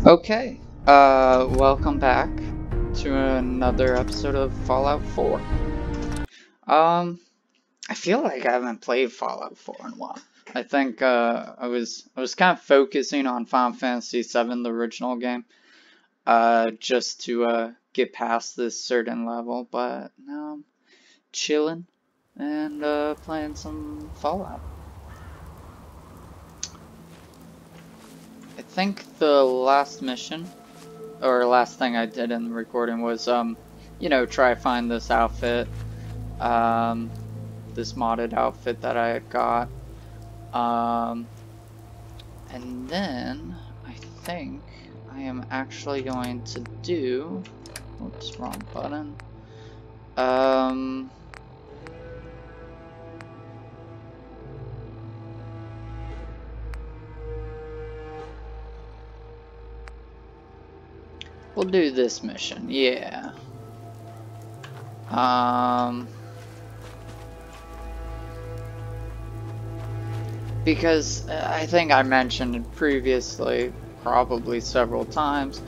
Okay, welcome back to another episode of Fallout 4. I feel like I haven't played Fallout 4 in a while. I think, I was kind of focusing on Final Fantasy VII, the original game, just to, get past this certain level, but now I'm chilling and, playing some Fallout. I think the last mission, or last thing I did in the recording was, try to find this outfit, this modded outfit that I had got, and then I think I am actually going to do, whoops, wrong button, we'll do this mission, yeah. Because I think I mentioned previously, probably several times,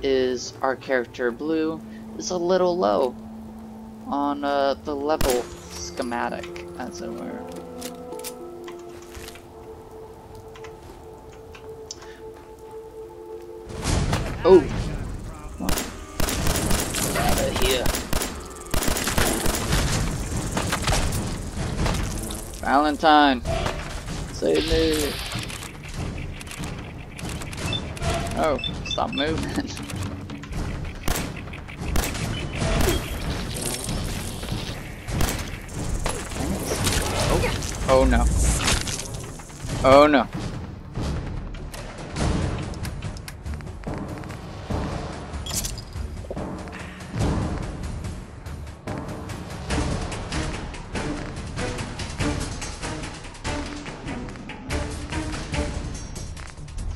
is our character Blue is a little low on the level schematic, as it were. Oh! Get out of here. Valentine! Save me! Oh, stop moving. Oh no. Oh no.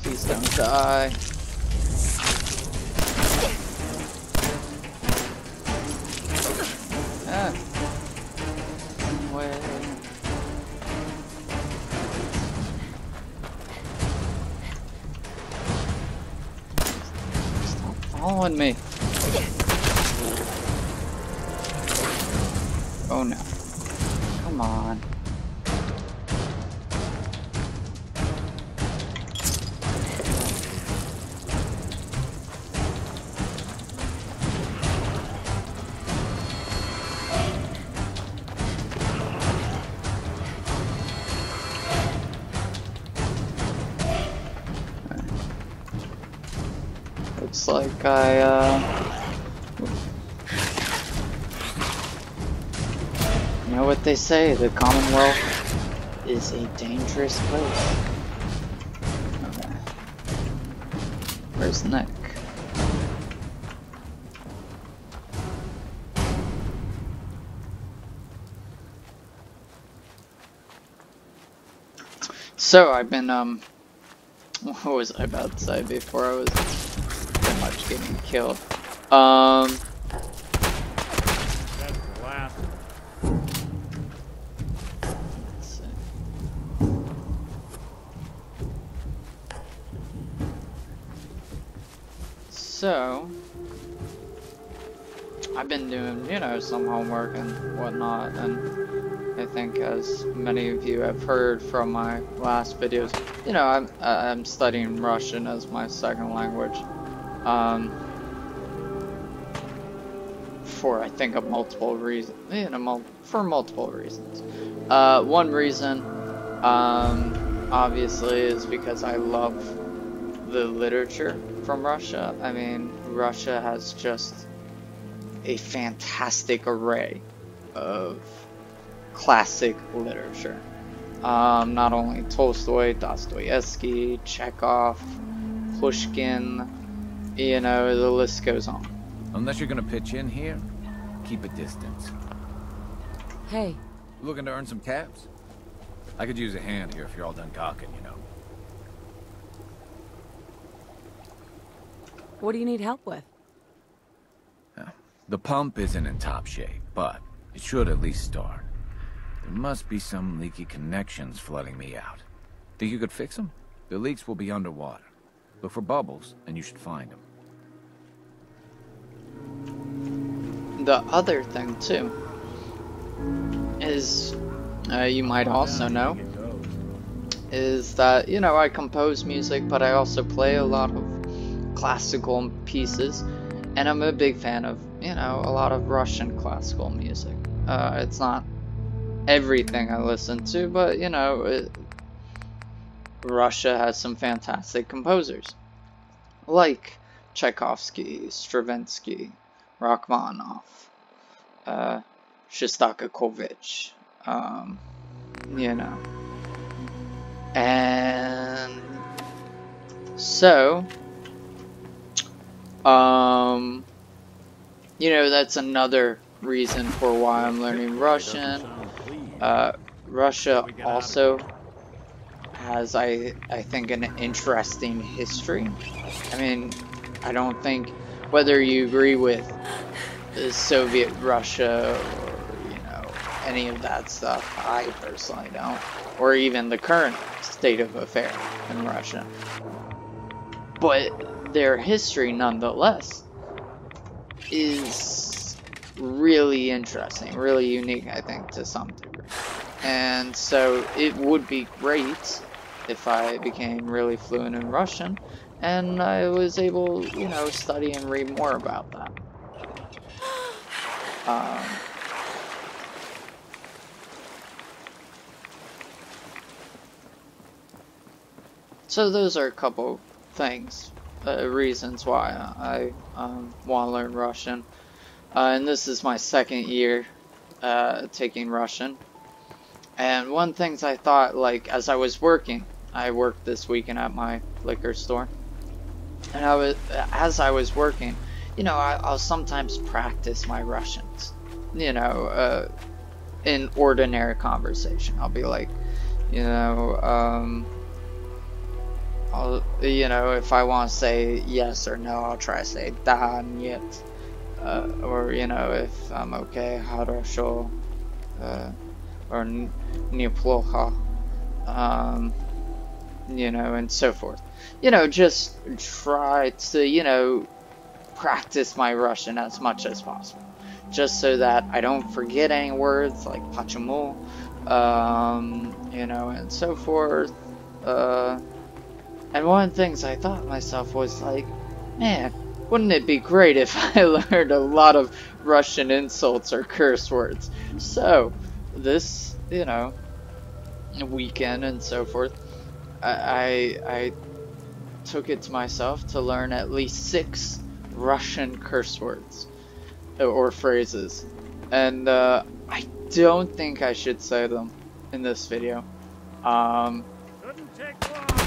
Please don't die. Ah. Where? Stop following me. Oh no. Come on. Looks like you know what they say, the Commonwealth is a dangerous place. Okay. Where's Nick? So I've been what was I about to say before I was pretty much getting killed? That's the last. Let's see. So I've been doing, some homework and whatnot, and I think as many of you have heard from my last videos, I'm studying Russian as my second language, for I think a multiple reasons, for multiple reasons. One reason, obviously, is because I love the literature from Russia. I mean, Russia has just a fantastic array of classic literature. Not only Tolstoy, Dostoevsky, Chekhov, Pushkin, the list goes on. Unless you're gonna pitch in here, keep a distance. Hey. Looking to earn some caps? I could use a hand here if you're all done gawking, What do you need help with? The pump isn't in top shape, but it should at least start. There must be some leaky connections flooding me out. Think you could fix them? The leaks will be underwater. Look for bubbles, and you should find them. The other thing too is, you might also know, is that, you know, I compose music, but I also play a lot of classical pieces, and I'm a big fan of, you know, a lot of Russian classical music. It's not everything I listen to, but, you know, Russia has some fantastic composers, like Tchaikovsky, Stravinsky, Rachmaninoff, Shostakovich, you know. And so, you know, that's another reason for why I'm learning Russian. Russia also has, I think, an interesting history. I mean, I don't think, whether you agree with the Soviet Russia or, you know, any of that stuff, I personally don't, or even the current state of affair in Russia. But their history, nonetheless, is really interesting, really unique, I think, to some degree. And so it would be great if I became really fluent in Russian and I was able, you know, study and read more about that. So those are a couple things, reasons why I want to learn Russian. And this is my second year taking Russian. And one things I thought, like, as I was working, I worked this weekend at my liquor store. And as I was working, you know, I'll sometimes practice my Russians, you know, in ordinary conversation. I'll be like, you know, you know, if I want to say yes or no, I'll try to say da, нет, or, you know, if I'm okay, хорошо, or неплохо, you know, and so forth. You know, just try to, you know, practice my Russian as much as possible, just so that I don't forget any words like почему, you know, and so forth. And one of the things I thought myself was like, man, wouldn't it be great if I learned a lot of Russian insults or curse words? So, this, you know, weekend and so forth, I took it to myself to learn at least 6 Russian curse words or phrases. And I don't think I should say them in this video.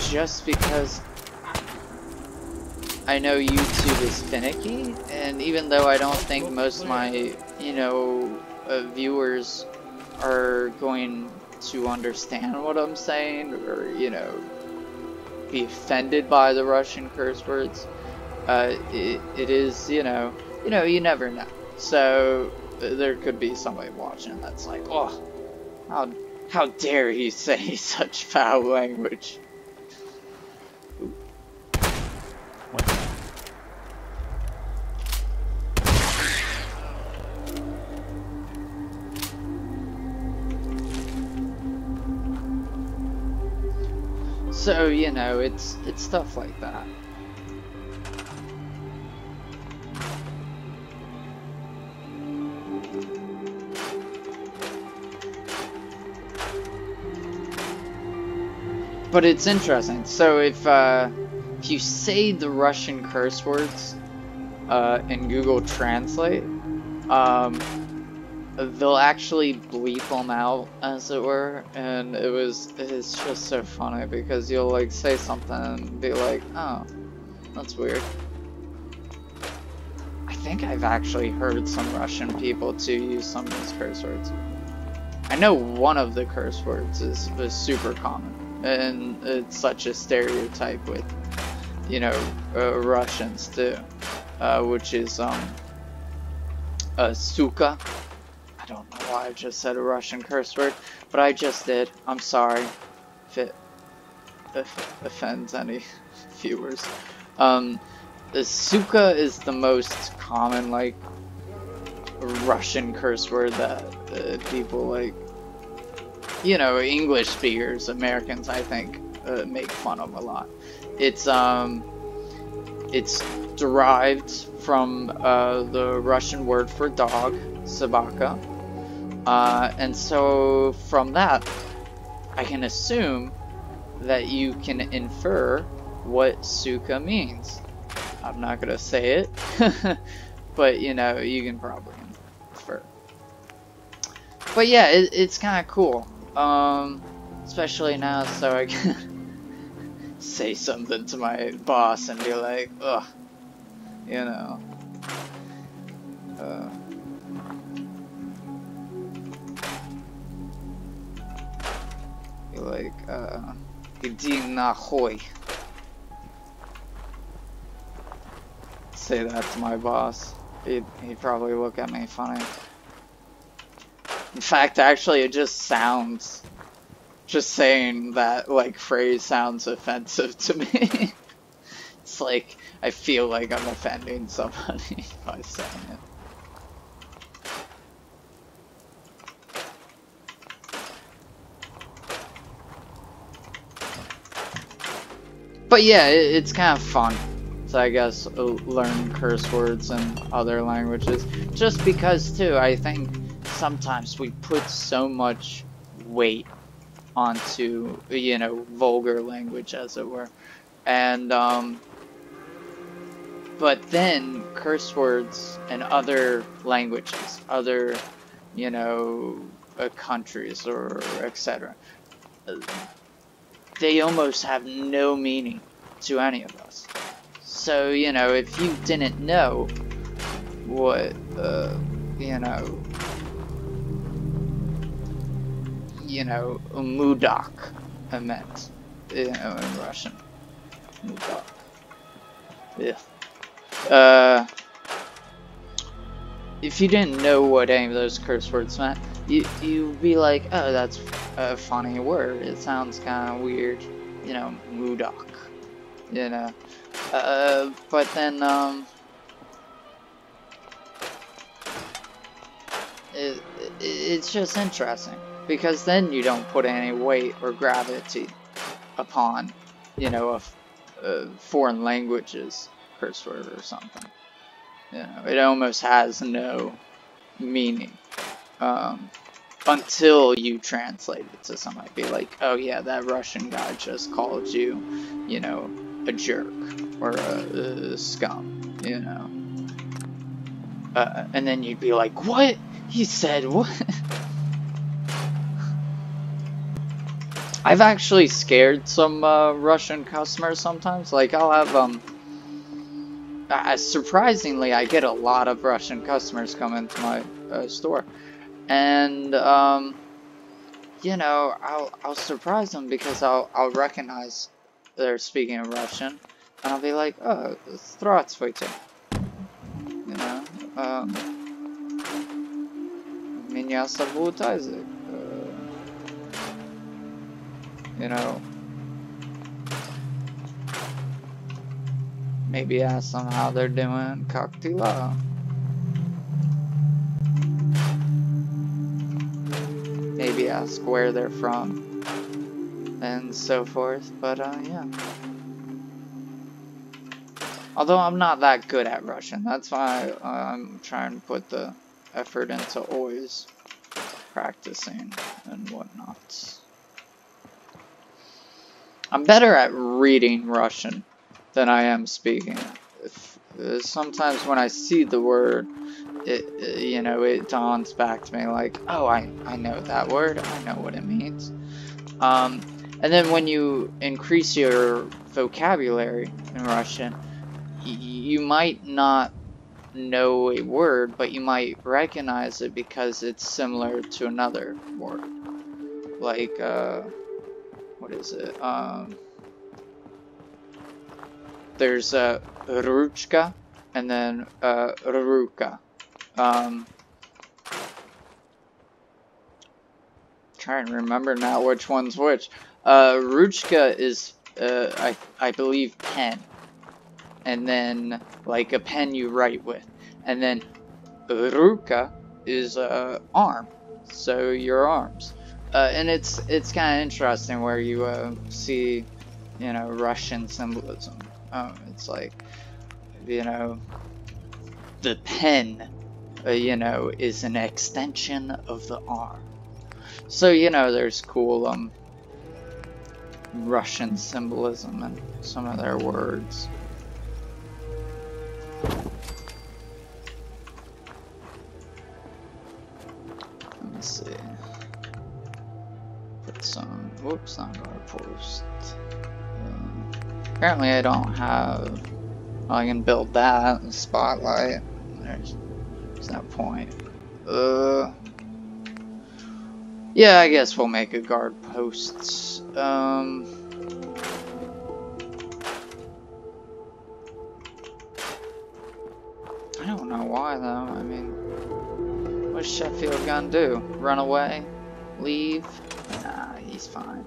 Just because I know YouTube is finicky, and even though I don't think most of my, you know, viewers are going to understand what I'm saying, or, you know, be offended by the Russian curse words, it is, you know, you never know. So there could be somebody watching that's like, oh, how dare he say such foul language. So, you know, it's stuff like that. But it's interesting. So if you say the Russian curse words in Google Translate, they'll actually bleep them out, as it were, and it's just so funny because you'll like say something and be like, oh, that's weird. I think I've actually heard some Russian people too use some of these curse words. I know one of the curse words is super common, and it's such a stereotype with, you know, Russians too, which is suka. I don't know why I just said a Russian curse word, but I just did. I'm sorry if it offends any viewers. The suka is the most common, like, Russian curse word that people, like, you know, English speakers, Americans, I think, make fun of a lot. It's derived from the Russian word for dog, собака, and so from that, I can assume that you can infer what suka means. I'm not gonna say it, but you know, you can probably infer. But yeah, it's kind of cool, especially now, so I can say something to my boss and be like, ugh, you know, be like, иди нахуй. Say that to my boss. He'd probably look at me funny. In fact, actually, it just sounds, just saying that, like, phrase sounds offensive to me. It's like, I feel like I'm offending somebody by saying it. But yeah, it's kind of fun to, I guess, learn curse words in other languages. Just because, too, I think sometimes we put so much weight onto, you know, vulgar language, as it were. And, but then curse words in other languages, other, you know, countries or etc., they almost have no meaning to any of us. So, you know, if you didn't know what, you know, mudak meant, you know, in Russian. Mudak. Yeah. If you didn't know what any of those curse words meant, you'd be like, oh, that's a funny word. It sounds kind of weird, you know, mudak, you know. But then, it's just interesting, because then you don't put any weight or gravity upon, you know, a foreign language's curse word or something. You know, it almost has no meaning until you translate it to somebody. Be like, oh yeah, that Russian guy just called you, you know, a jerk or a scum, you know. And then you'd be like, what? He said what? I've actually scared some Russian customers sometimes. Like, I'll have surprisingly, I get a lot of Russian customers come into my store, and you know, I'll surprise them because I'll recognize they're speaking in Russian, and I'll be like, oh, здравствуйте, you know, меня зовут Isaac, you know. Maybe ask them how they're doing, как дела? Maybe ask where they're from, and so forth, but yeah. Although I'm not that good at Russian, that's why I'm trying to put the effort into always practicing and whatnot. I'm better at reading Russian than I am speaking. Sometimes when I see the word, you know, it dawns back to me like, oh, I know that word, I know what it means. And then when you increase your vocabulary in Russian, you might not know a word, but you might recognize it because it's similar to another word. Like, what is it? There's ruchka and then ruka. Trying to remember now which one's which. Ruchka is I believe pen, and then like a pen you write with, and then ruka is arm, so your arms, and it's kind of interesting where you see, you know, Russian symbolism. It's like, you know, the pen, you know, is an extension of the arm. So, you know, there's cool Russian symbolism in some of their words. Let me see. Put some, whoops, on guard post. Apparently I don't have, well, I can build that in Spotlight. There's no point. Yeah, I guess we'll make a guard post. I don't know why though. I mean, what's Sheffield gonna do? Run away? Leave? Nah, he's fine.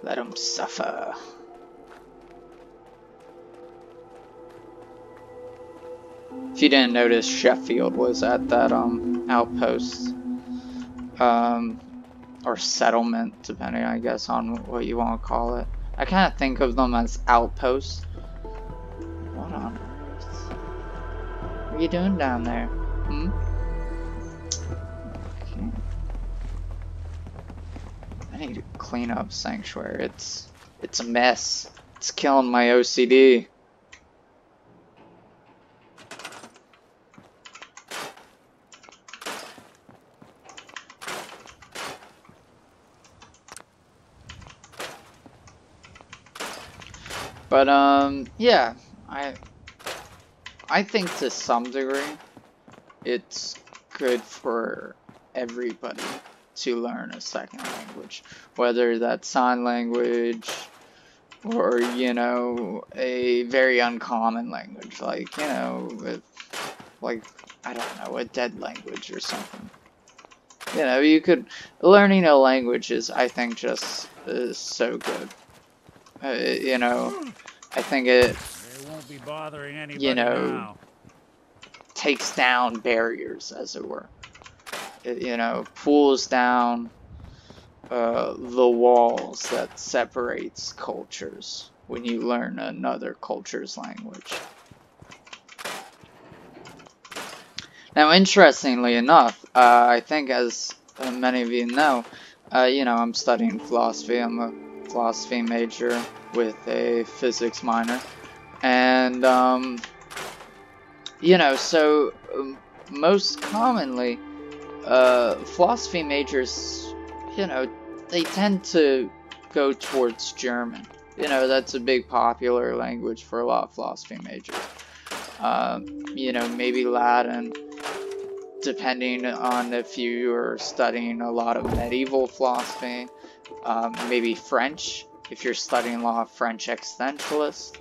Let him suffer. If you didn't notice, Sheffield was at that outpost, or settlement, depending, I guess, on what you want to call it. I kind of think of them as outposts. What on earth? What are you doing down there? Hmm? Okay. I need to clean up Sanctuary. It's a mess. It's killing my OCD. But yeah, I think to some degree it's good for everybody to learn a second language, whether that's sign language or, you know, a very uncommon language, like, you know, with, like, I don't know, a dead language or something. You know, learning a language is, I think, just is so good. You know, I think it won't be bothering anybody, you know, now. Takes down barriers, as it were. It, you know, pulls down the walls that separates cultures when you learn another culture's language. Now, interestingly enough, I think, as many of you know, I'm studying philosophy. I'm a philosophy major with a physics minor, and so most commonly philosophy majors, they tend to go towards German. That's a big popular language for a lot of philosophy majors. Maybe Latin, depending on if you are studying a lot of medieval philosophy. Maybe French, if you're studying a lot of French existentialists.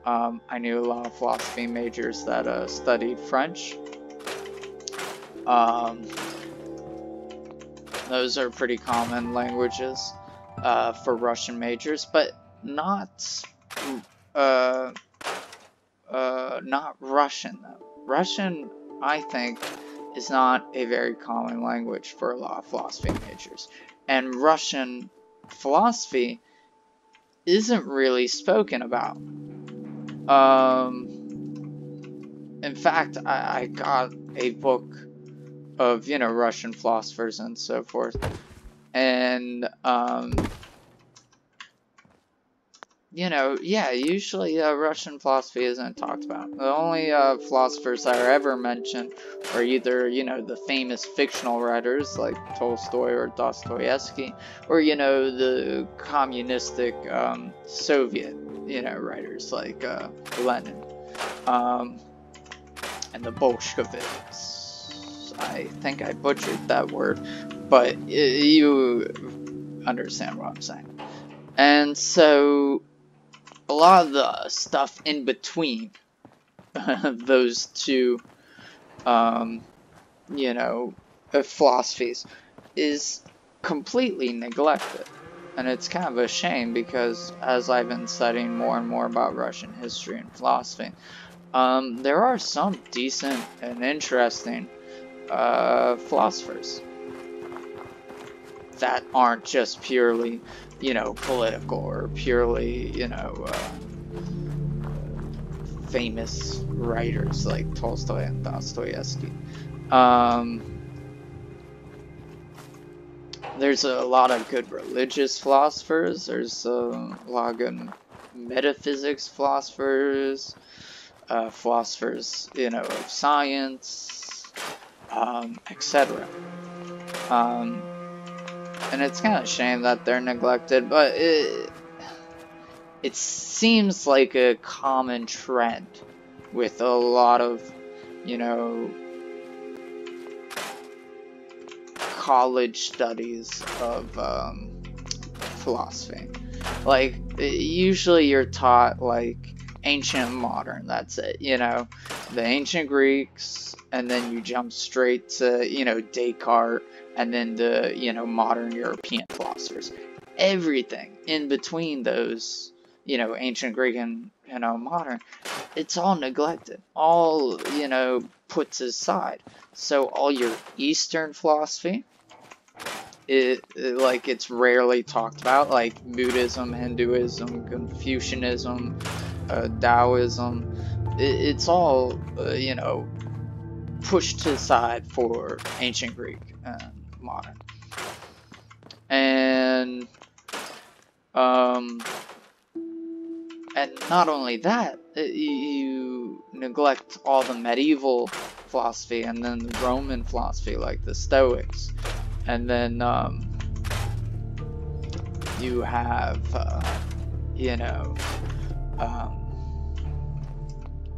I knew a lot of philosophy majors that studied French. Those are pretty common languages for Russian majors, but not Russian though. Russian, I think, is not a very common language for a lot of philosophy majors. And Russian philosophy isn't really spoken about. In fact, I got a book of, Russian philosophers and so forth. And, usually Russian philosophy isn't talked about. The only philosophers that are ever mentioned are either, the famous fictional writers like Tolstoy or Dostoevsky, or, the communistic Soviet, writers like Lenin, and the Bolsheviks. I think I butchered that word, but you understand what I'm saying. And so a lot of the stuff in between those two, philosophies is completely neglected. And it's kind of a shame because as I've been studying more and more about Russian history and philosophy, there are some decent and interesting philosophers that aren't just purely, you know, political or purely, you know, famous writers like Tolstoy and Dostoevsky. There's a lot of good religious philosophers. There's a lot of good metaphysics philosophers, philosophers, you know, of science, etc. And it's kind of a shame that they're neglected, but it seems like a common trend with a lot of, you know, college studies of philosophy. Like, usually you're taught like ancient and modern, that's it, you know, the ancient Greeks, and then you jump straight to, you know, Descartes, and then the, you know, modern European philosophers. Everything in between those, you know, ancient Greek and, you know, modern, it's all neglected, all, you know, put aside. So all your Eastern philosophy, it's rarely talked about, like Buddhism, Hinduism, Confucianism, Taoism. It's all, you know, pushed aside for ancient Greek and modern. And not only that, you neglect all the medieval philosophy and then the Roman philosophy, like the Stoics. And then you have, you know,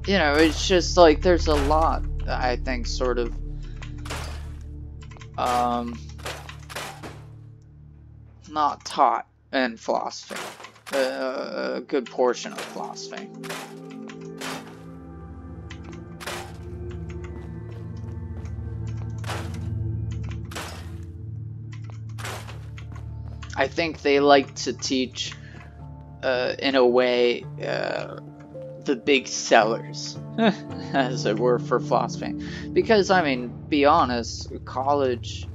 it's just like there's a lot that I think sort of not taught in philosophy, a good portion of philosophy. I think they like to teach, in a way, the big sellers, as it were, for philosophy. Because, I mean, be honest, college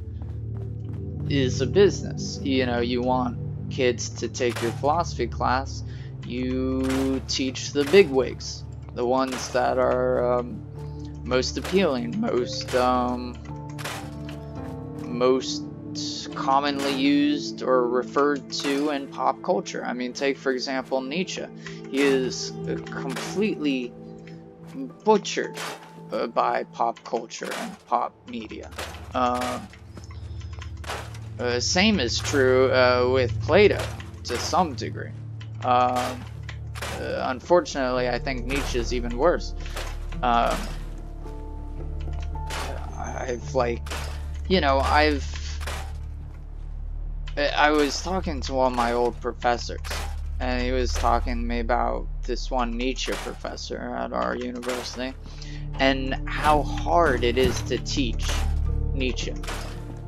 is a business. You know, you want kids to take your philosophy class, you teach the bigwigs, the ones that are most appealing, most commonly used or referred to in pop culture. I mean, take for example Nietzsche. He is completely butchered by pop culture and pop media. Same is true with Plato to some degree. Unfortunately, I think Nietzsche is even worse. I was talking to one of my old professors, and he was talking to me about this one Nietzsche professor at our university, and how hard it is to teach Nietzsche.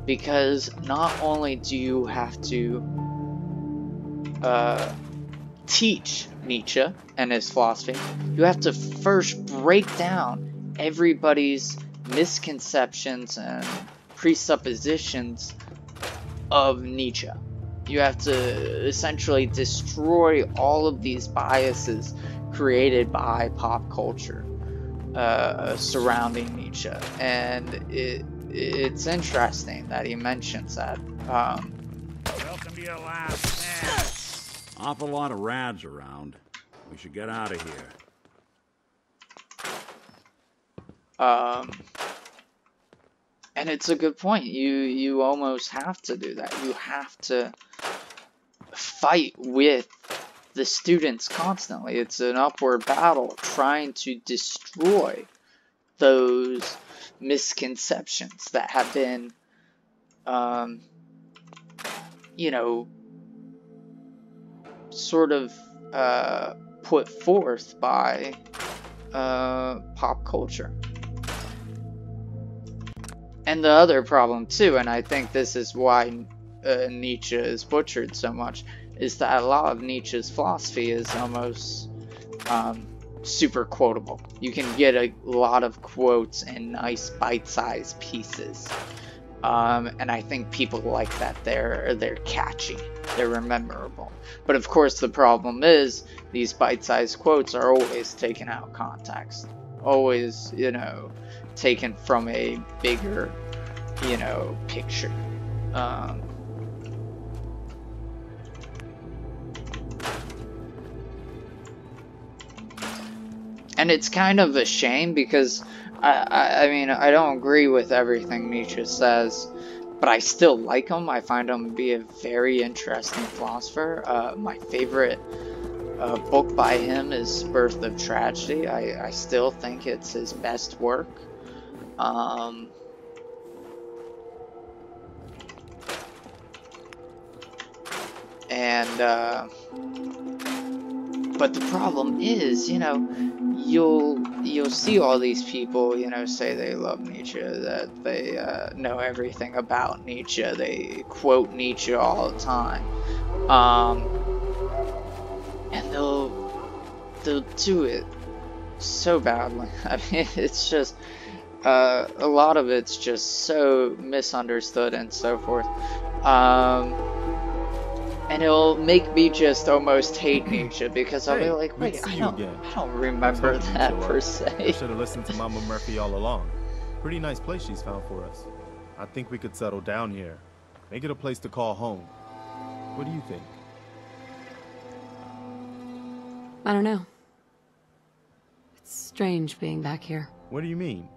Because not only do you have to teach Nietzsche and his philosophy, you have to first break down everybody's misconceptions and presuppositions of Nietzsche. You have to essentially destroy all of these biases created by pop culture surrounding Nietzsche. And it's interesting that he mentions that. Welcome to your last man. Awful lot of rads around. We should get out of here. And it's a good point. You almost have to do that. You have to fight with the students constantly. It's an upward battle trying to destroy those misconceptions that have been, you know, sort of put forth by pop culture. And the other problem too, and I think this is why Nietzsche is butchered so much is that a lot of Nietzsche's philosophy is almost super quotable. You can get a lot of quotes in nice bite-sized pieces, and I think people like that. They're catchy, they're memorable. But of course, the problem is these bite-sized quotes are always taken out of context, always, you know, taken from a bigger, you know, picture. And it's kind of a shame because I mean, I don't agree with everything Nietzsche says, but I still like him. I find him to be a very interesting philosopher. My favorite book by him is Birth of Tragedy. I still think it's his best work. But the problem is, you know, you'll see all these people, you know, say they love Nietzsche, that they know everything about Nietzsche, they quote Nietzsche all the time, and they'll do it so badly. I mean, it's just a lot of it's just so misunderstood and so forth. And it'll make me just almost hate Nietzsche because I'll be like, wait, I don't remember that per se. I should have listened to Mama Murphy all along. Pretty nice place she's found for us. I think we could settle down here. Make it a place to call home. What do you think? I don't know. It's strange being back here. What do you mean?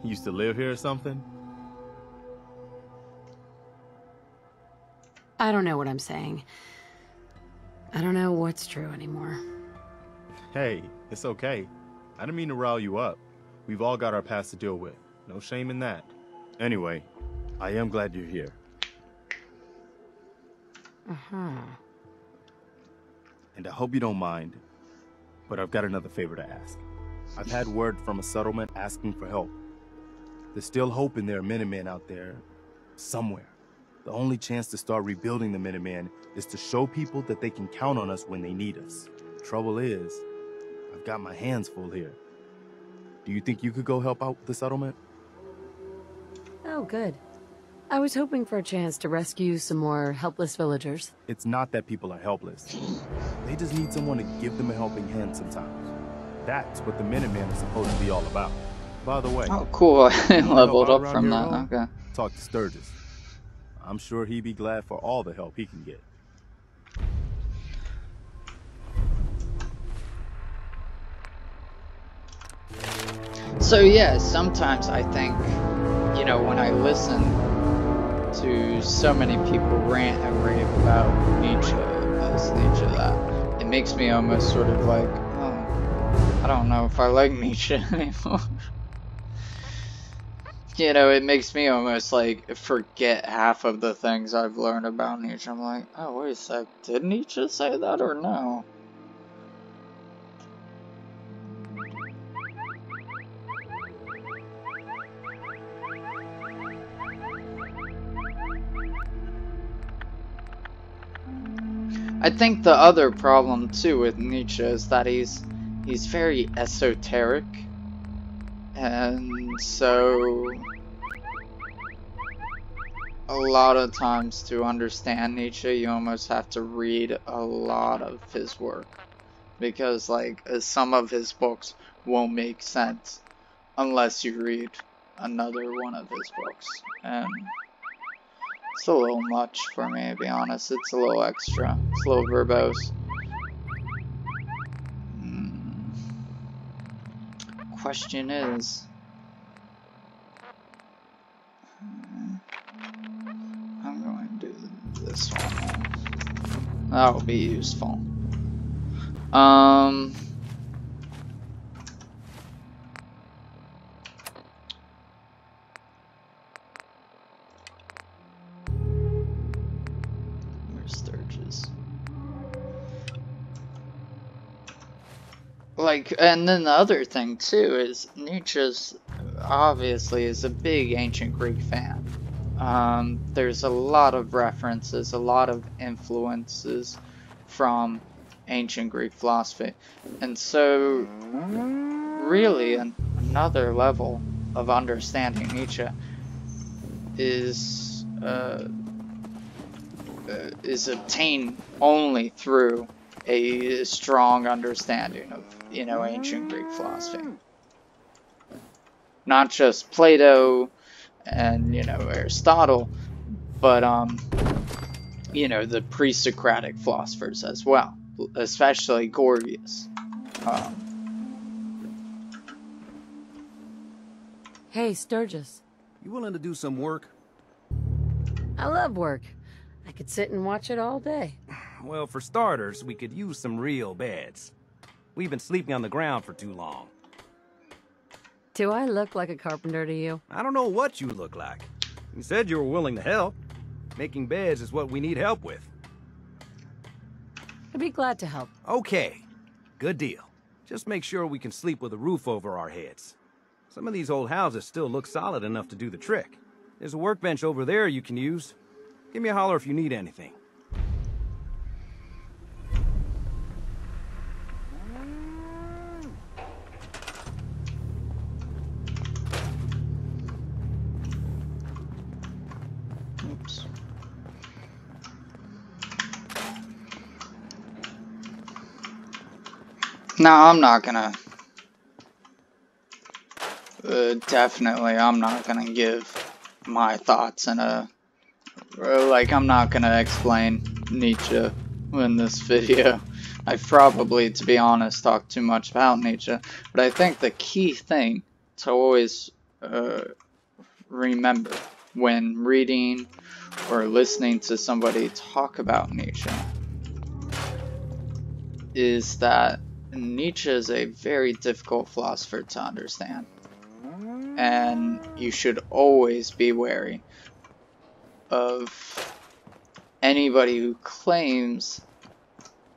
You used to live here or something? I don't know what I'm saying. I don't know what's true anymore. Hey, it's okay. I didn't mean to rile you up. We've all got our past to deal with. No shame in that. Anyway, I am glad you're here. And I hope you don't mind, but I've got another favor to ask. I've had word from a settlement asking for help. There's still hope in there are Minutemen out there somewhere. The only chance to start rebuilding the Minutemen is to show people that they can count on us when they need us. Trouble is, I've got my hands full here. Do you think you could go help out the settlement? Oh, good. I was hoping for a chance to rescue some more helpless villagers. It's not that people are helpless. They just need someone to give them a helping hand sometimes. That's what the Minutemen are supposed to be all about. By the way... Oh, cool. I leveled up from that. Okay. Talk to Sturgis. I'm sure he'd be glad for all the help he can get. So yeah, sometimes I think, you know, when I listen to so many people rant and rave about Nietzsche, this, Nietzsche, that, it makes me almost sort of like, oh, I don't know if I like Nietzsche anymore. You know, it makes me almost like forget half of the things I've learned about Nietzsche. I'm like, oh, wait a sec, did Nietzsche say that or no? I think the other problem too with Nietzsche is that he's very esoteric. And so, a lot of times to understand Nietzsche, you almost have to read a lot of his work. Because, like, some of his books won't make sense unless you read another one of his books. And it's a little much for me, to be honest. It's a little extra. It's a little verbose. Question is, I'm going to do this one. That will be useful. Where's Sturgis? Like, and then the other thing too is Nietzsche's obviously is a big ancient Greek fan. there's a lot of references, a lot of influences from ancient Greek philosophy. And so, really, another level of understanding Nietzsche is obtained only through a strong understanding of, ancient Greek philosophy. Not just Plato and, Aristotle, but, the pre-Socratic philosophers as well, especially Gorgias. Hey, Sturgis. You willing to do some work? I love work. I could sit and watch it all day. Well, for starters, we could use some real beds. We've been sleeping on the ground for too long. Do I look like a carpenter to you? I don't know what you look like. You said you were willing to help. Making beds is what we need help with. I'd be glad to help. Okay, good deal. Just make sure we can sleep with a roof over our heads. Some of these old houses still look solid enough to do the trick. There's a workbench over there you can use. Give me a holler if you need anything. Oops. No, I'm not gonna. Definitely, I'm not gonna give my thoughts in a. I'm not gonna explain Nietzsche in this video. I've probably, to be honest, talked too much about Nietzsche, but I think the key thing to always remember when reading or listening to somebody talk about Nietzsche is that Nietzsche is a very difficult philosopher to understand, and you should always be wary of anybody who claims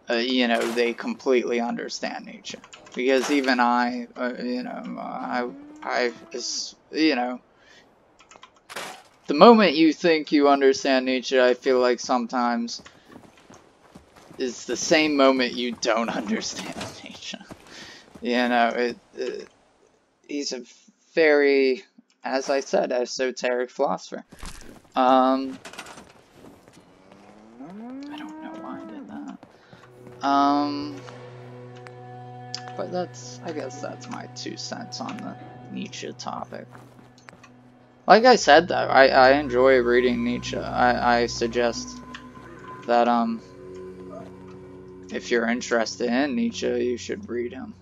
they completely understand Nietzsche, because even I the moment you think you understand Nietzsche, I feel like sometimes is the same moment you don't understand Nietzsche. He's a very, as I said, esoteric philosopher. I don't know why I did that. But I guess that's my 2 cents on the Nietzsche topic. Like I said, though, I enjoy reading Nietzsche. I suggest that, if you're interested in Nietzsche, you should read him.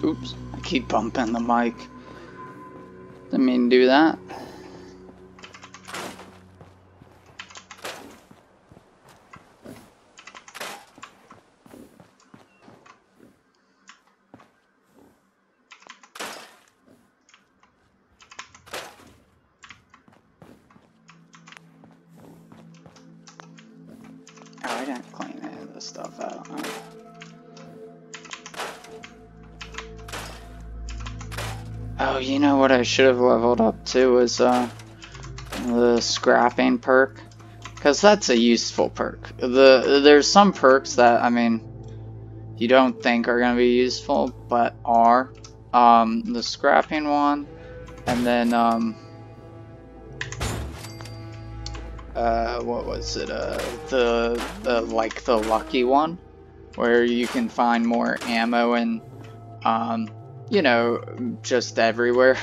Oops, I keep bumping the mic. Didn't mean to do that. Oh, I didn't clean any of this stuff out. Huh? Oh, you know what I should have leveled up to was the scrapping perk, because that's a useful perk. There's some perks that, I mean, you don't think are gonna be useful, but are. The scrapping one, and then what was it? The lucky one, where you can find more ammo and you know, just everywhere.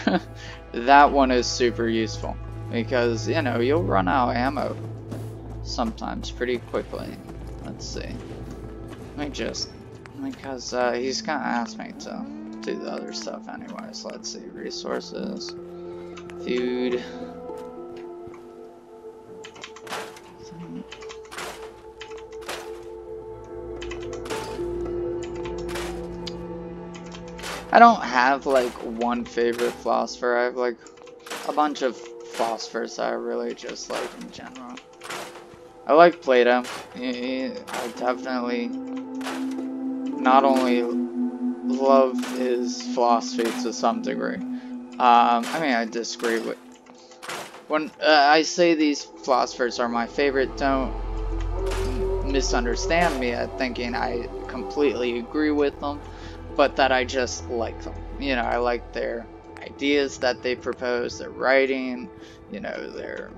That one is super useful because, you know, you'll run out of ammo sometimes pretty quickly. Let's see. Let me just, because he's gonna ask me to do the other stuff anyways. Let's see, resources, food. I don't have like one favorite philosopher. I have like a bunch of philosophers that I really just like in general. I like Plato. I definitely not only love his philosophy to some degree. I mean, I disagree with when I say these philosophers are my favorite. Don't misunderstand me at thinking I completely agree with them, but that I just like them. You know, I like their ideas that they propose, their writing, you know, their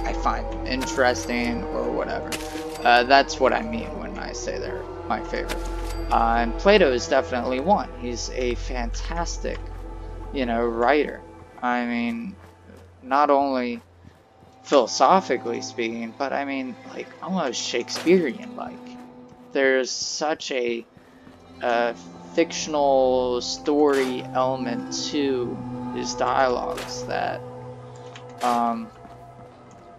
I find them interesting or whatever. That's what I mean when I say they're my favorite. And Plato is definitely one. He's a fantastic, you know, writer. I mean, not only philosophically speaking, but I mean, like, almost Shakespearean-like. There's such a fictional story element to his dialogues that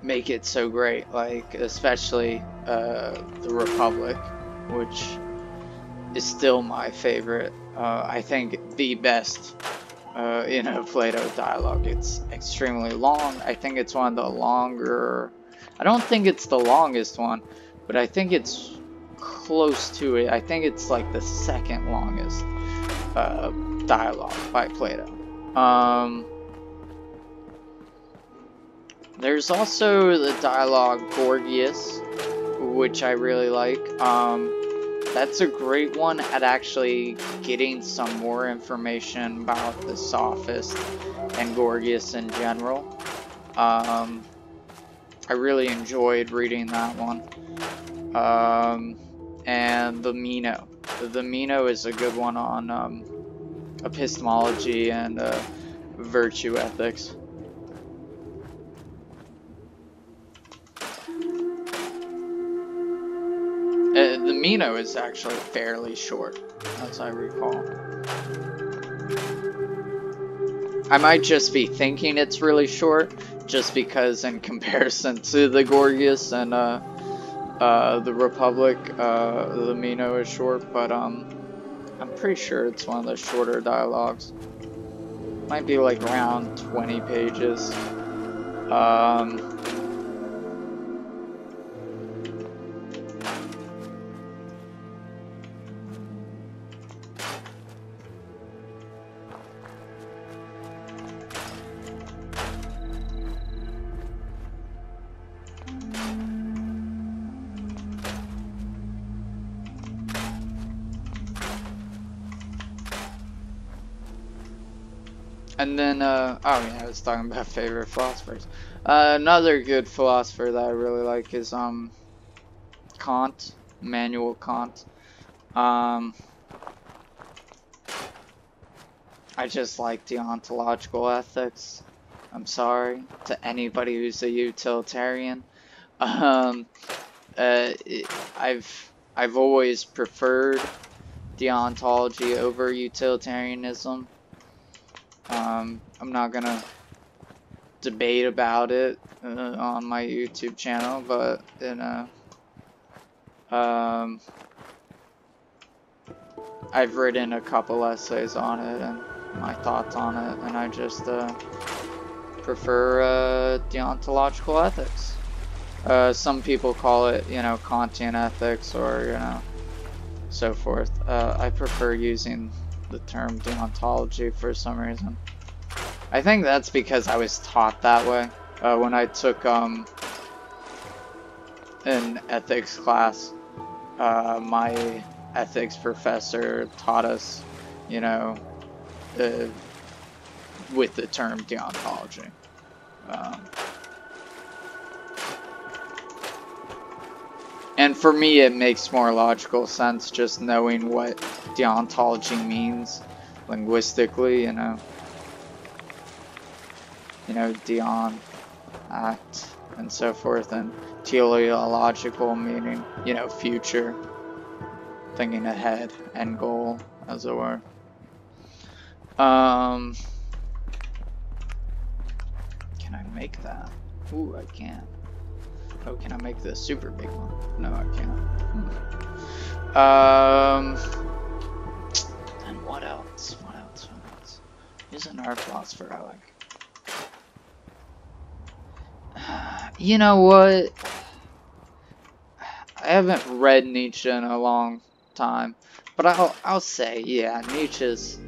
make it so great, like especially the Republic, which is still my favorite. I think the best you know, Plato dialogue. It's extremely long. I think it's one of the longer, I don't think it's the longest one, but I think it's close to it. I think it's like the second longest dialogue by Plato. There's also the dialogue Gorgias, which I really like. That's a great one at actually getting some more information about the Sophist and Gorgias in general. I really enjoyed reading that one. And the Meno. The Meno is a good one on epistemology and virtue ethics. The Meno is actually fairly short, as I recall. I might just be thinking it's really short, just because in comparison to the Gorgias and the Republic, the Meno is short, but I'm pretty sure it's one of the shorter dialogues. Might be like around 20 pages. And then, oh yeah, I was talking about favorite philosophers. Another good philosopher that I really like is, Kant, Immanuel Kant. I just like the ontological ethics. I'm sorry to anybody who's a utilitarian. I've always preferred deontology over utilitarianism. I'm not gonna debate about it on my YouTube channel, but you know, I've written a couple essays on it and my thoughts on it, and I just prefer deontological ethics. Some people call it, you know, Kantian ethics or, you know, so forth. I prefer using the term deontology for some reason. I think that's because I was taught that way when I took an ethics class. My ethics professor taught us, you know, with the term deontology. And for me, it makes more logical sense just knowing what deontology means linguistically, you know, deon, act, and so forth, and teleological meaning, you know, future, thinking ahead, end goal, as it were. Can I make that? Ooh, I can. Oh, can I make this super big one? No, I can't. And what else? What else? Here's another philosopher I like. You know what? I haven't read Nietzsche in a long time, but I'll say, yeah, Nietzsche is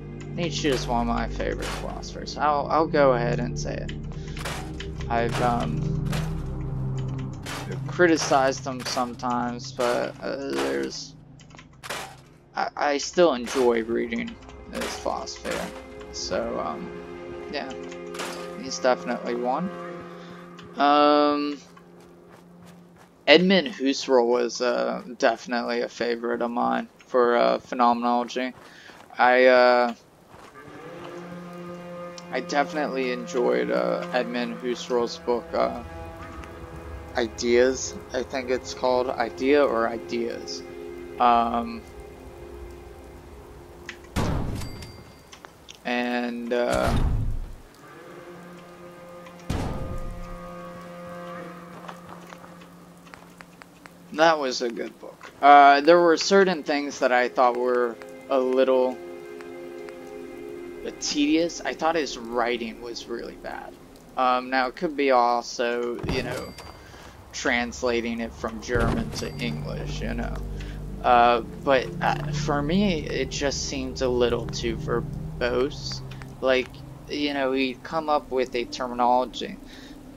one of my favorite philosophers. I'll go ahead and say it. I've criticized him sometimes, but I still enjoy reading his philosophy. So yeah, he's definitely one. Edmund Husserl was definitely a favorite of mine for phenomenology. I definitely enjoyed Edmund Husserl's book, Ideas, I think it's called, Idea or Ideas. And that was a good book. There were certain things that I thought were a little tedious. I thought his writing was really bad. Now it could be also, you know, translating it from German to English, you know. But for me, it just seemed a little too verbose. Like, you know, he'd come up with a terminology,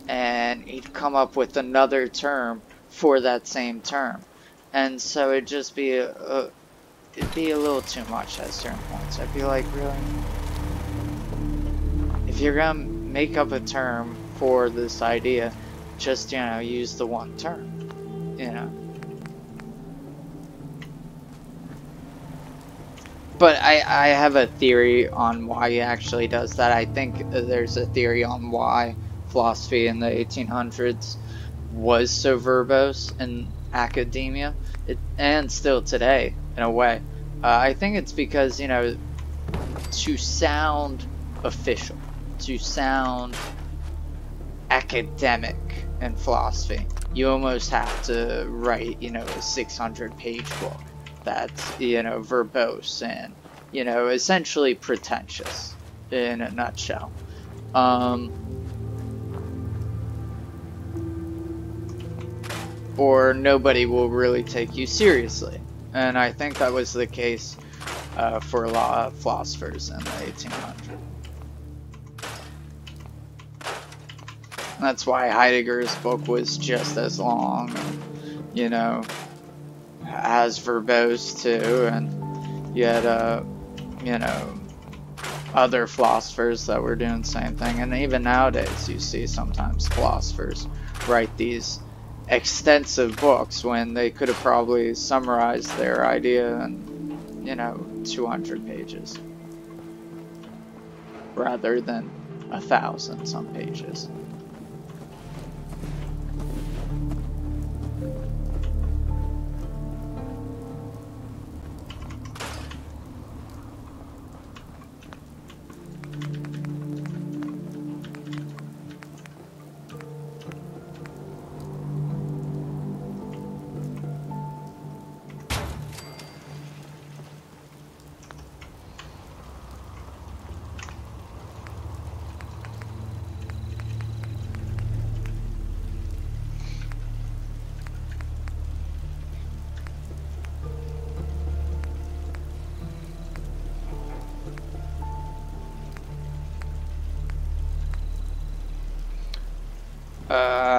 and he'd come up with another term for that same term, and so it'd just be it'd be a little too much at certain points. I'd be like, really? If you're gonna make up a term for this idea, just, you know, use the one term, you know. But I have a theory on why he actually does that. I think there's a theory on why philosophy in the 1800s was so verbose in academia, and still today, in a way. I think it's because, you know, to sound official, to sound academic in philosophy, you almost have to write, you know, a 600-page book that's, you know, verbose and, you know, essentially pretentious in a nutshell. Or nobody will really take you seriously. And I think that was the case for a lot of philosophers in the 1800s. That's why Heidegger's book was just as long, and, you know, as verbose too, and you had, you know, other philosophers that were doing the same thing. And even nowadays, you see sometimes philosophers write these extensive books when they could have probably summarized their idea in, you know, 200 pages rather than 1,000 some pages.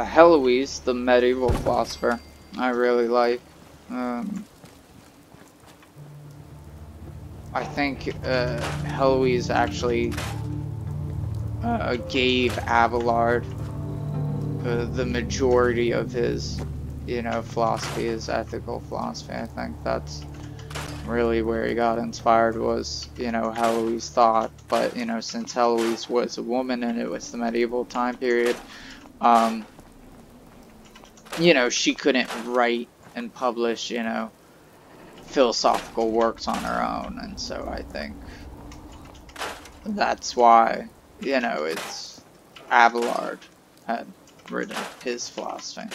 Heloise, the medieval philosopher, I really like. I think Heloise actually gave Abelard the majority of his, you know, philosophy, his ethical philosophy. I think that's really where he got inspired was, you know, Heloise thought. But, you know, since Heloise was a woman and it was the medieval time period, you know, she couldn't write and publish, you know, philosophical works on her own. And so I think that's why, you know, it's Abelard had written his philosophy.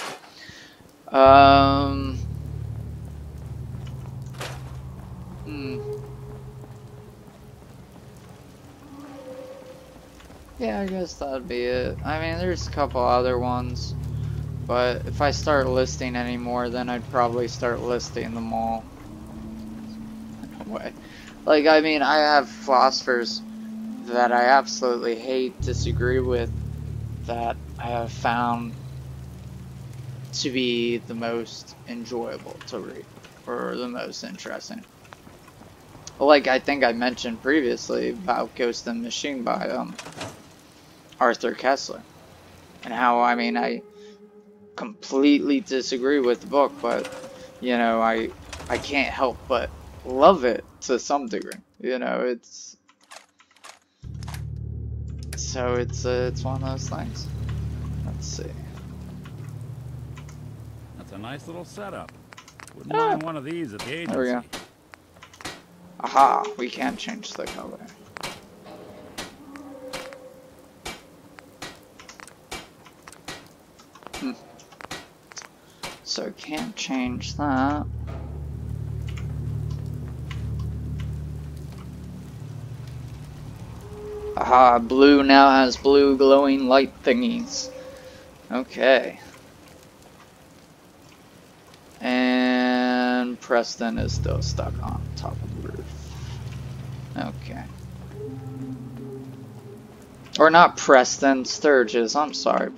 Yeah, I guess that'd be it. I mean, there's a couple other ones, but if I start listing any more, then I'd probably start listing them all. In a way. Like, I mean, I have philosophers that I absolutely hate, disagree with, that I have found to be the most enjoyable to read, or the most interesting. Like, I think I mentioned previously about Ghost and Machine by Arthur Kessler, and how, I mean, I completely disagree with the book, but, you know, I can't help but love it to some degree. You know, it's one of those things. Let's see. That's a nice little setup. Wouldn't mind one of these at the agency. There we go. Aha, we can't change the color. So can't change that. Aha, blue now has blue glowing light thingies. Okay. And Preston is still stuck on top of the roof. Okay. Or not Preston, Sturgis, I'm sorry.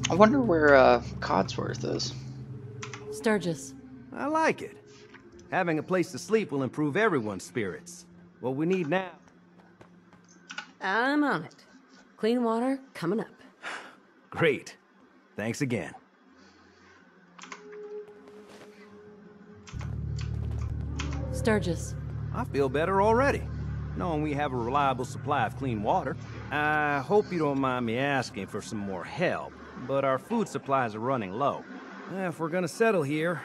I wonder where Codsworth is. Sturgis. I like it. Having a place to sleep will improve everyone's spirits. What we need now... I'm on it. Clean water coming up. Great. Thanks again. Sturgis. I feel better already, knowing we have a reliable supply of clean water. I hope you don't mind me asking for some more help, but our food supplies are running low. If we're gonna settle here,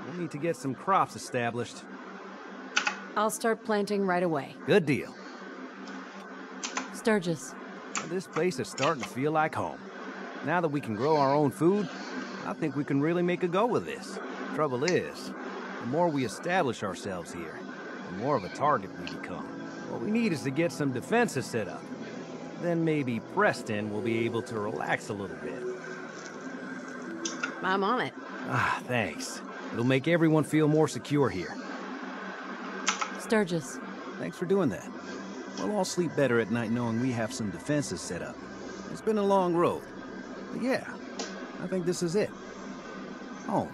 we'll need to get some crops established. I'll start planting right away. Good deal. Sturgis. This place is starting to feel like home. Now that we can grow our own food, I think we can really make a go with this. Trouble is, the more we establish ourselves here, the more of a target we become. What we need is to get some defenses set up. Then maybe Preston will be able to relax a little bit. I'm on it. Ah, thanks. It'll make everyone feel more secure here. Sturgis. Thanks for doing that. We'll all sleep better at night knowing we have some defenses set up. It's been a long road. But yeah, I think this is it. Home.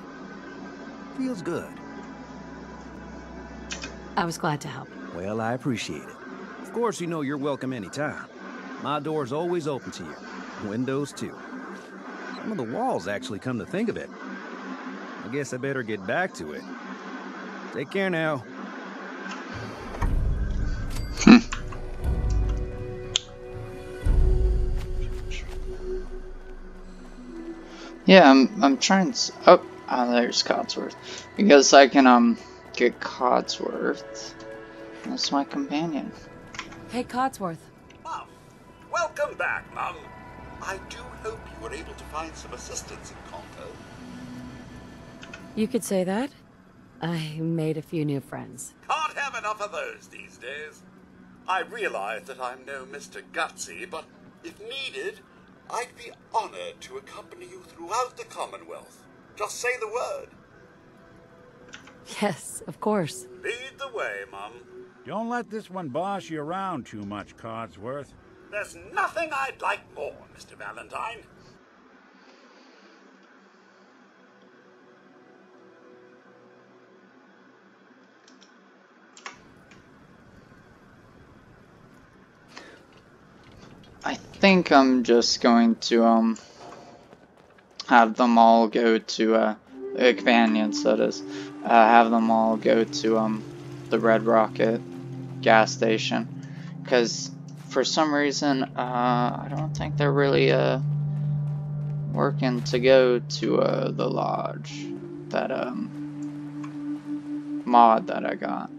Feels good. I was glad to help. Well, I appreciate it. Of course, you know you're welcome anytime. My door's always open to you. Windows, too. Some of the walls, actually, come to think of it. I guess I better get back to it. Take care now. Yeah, I'm trying to... Oh, there's Codsworth. Because I can, get Codsworth. That's my companion. Hey, Codsworth. Mum, welcome back, Mum. I do hope you were able to find some assistance in Congo. You could say that. I made a few new friends. Can't have enough of those these days. I realize that I'm no Mr. Gutsy, but if needed, I'd be honored to accompany you throughout the Commonwealth. Just say the word. Yes, of course. Lead the way, Mum. Don't let this one boss you around too much, Codsworth. There's nothing I'd like more, Mr. Valentine. I think I'm just going to have them all go to the companions, that is, have them all go to the Red Rocket gas station, because for some reason I don't think they're really working to go to the lodge, that mod that I got.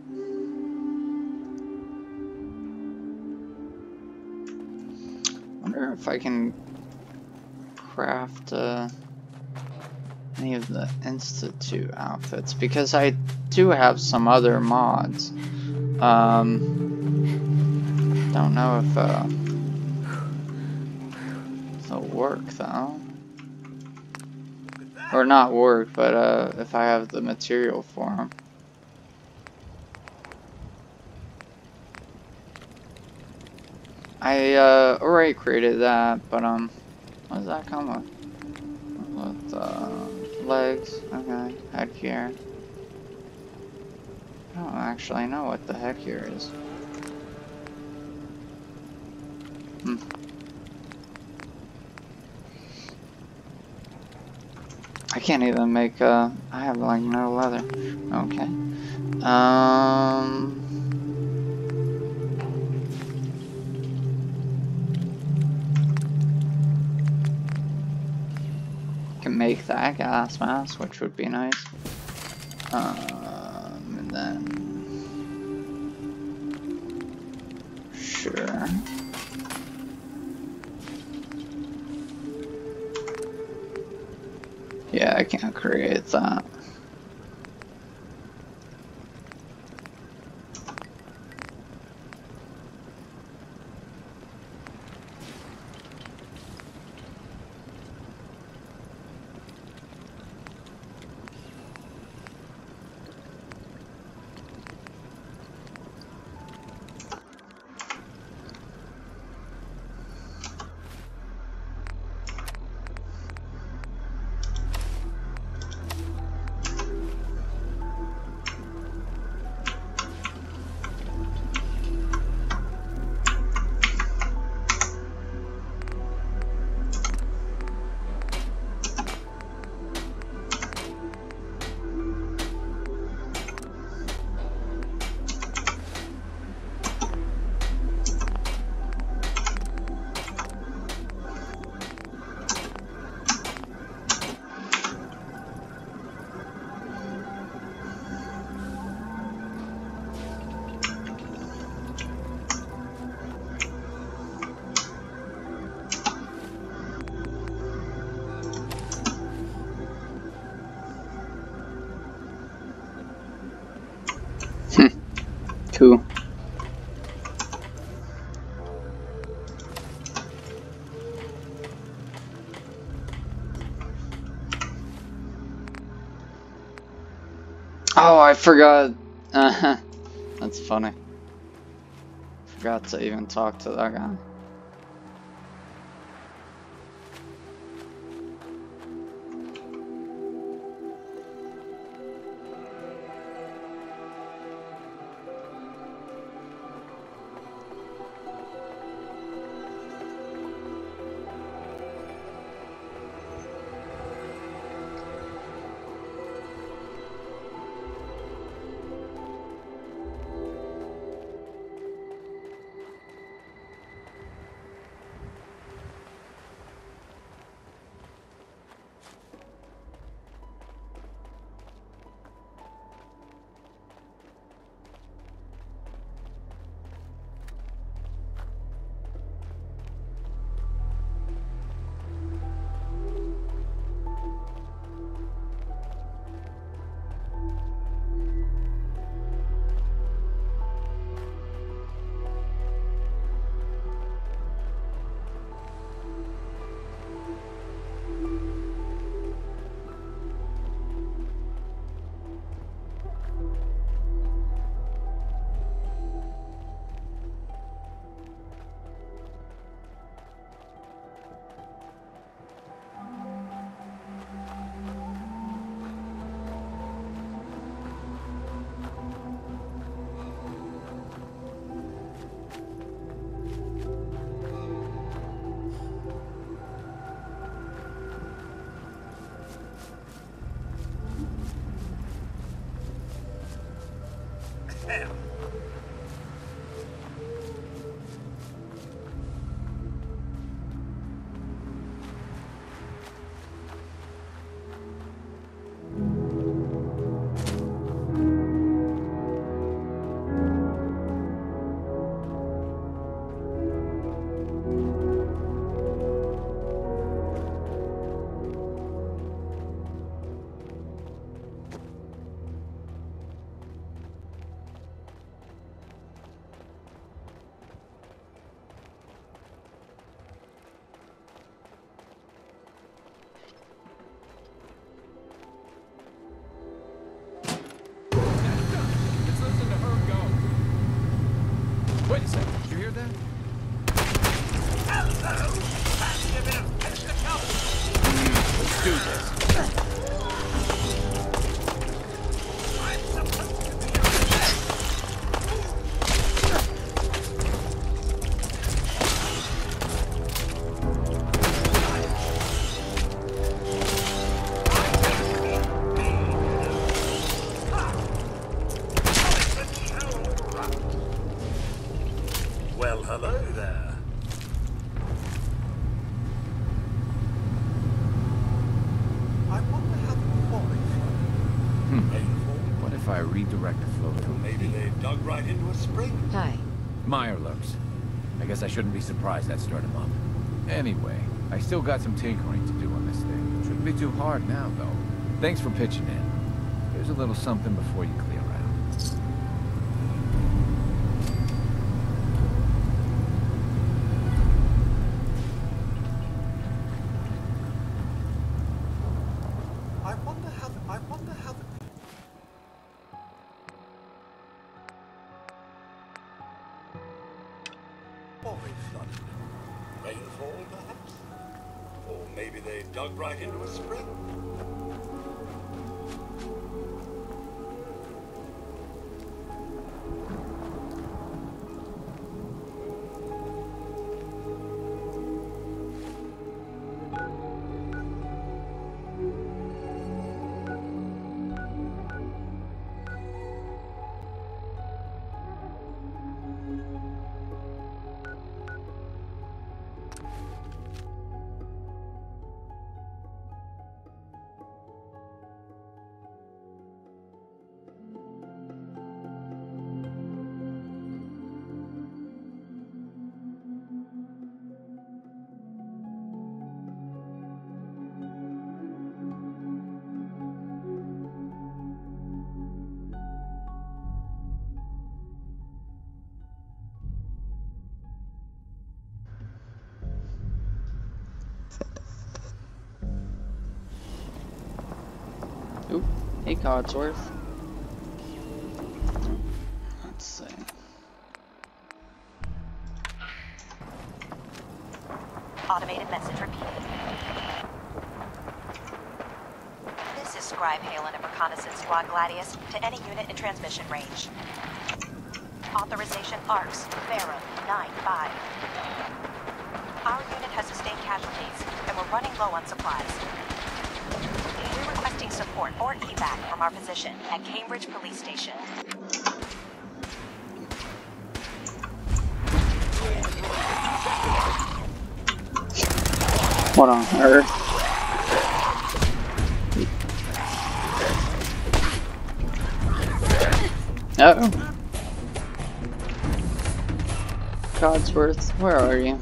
Wonder if I can craft any of the Institute outfits, because I do have some other mods. Don't know if they'll work though, or not work, but if I have the material for them. I already created that, but what does that come with? With legs, okay, headgear. I don't actually know what the headgear is. I can't even make I have like no leather. Okay. Can make that gas mask, which would be nice. And then sure. Yeah, I can't create that. Cool. Oh, I forgot. That's funny. Forgot to even talk to that guy. do this. Well, hello there. I wonder how the falling painful. What if I redirect the flow to Maybe they dug right into a spring. Hi. Meyer lurks. I guess I shouldn't be surprised that stirred him up. Anyway, I still got some tinkering to do on this thing. Shouldn't be too hard now, though. Thanks for pitching in. Here's a little something before you clear out. I wonder how the falling flooded. Rainfall, perhaps? Or maybe they dug right into a spring. Oop. Hey, Codsworth. Let's see. Automated message repeated. This is Scribe Halen of Reconnaissance Squad Gladius to any unit in transmission range. Authorization ARCS, Pharaoh 9-5. Our unit has sustained casualties, and we're running low on supplies. We're requesting support or evac from our position at Cambridge Police Station. What on earth? Uh-oh. Codsworth, where are you?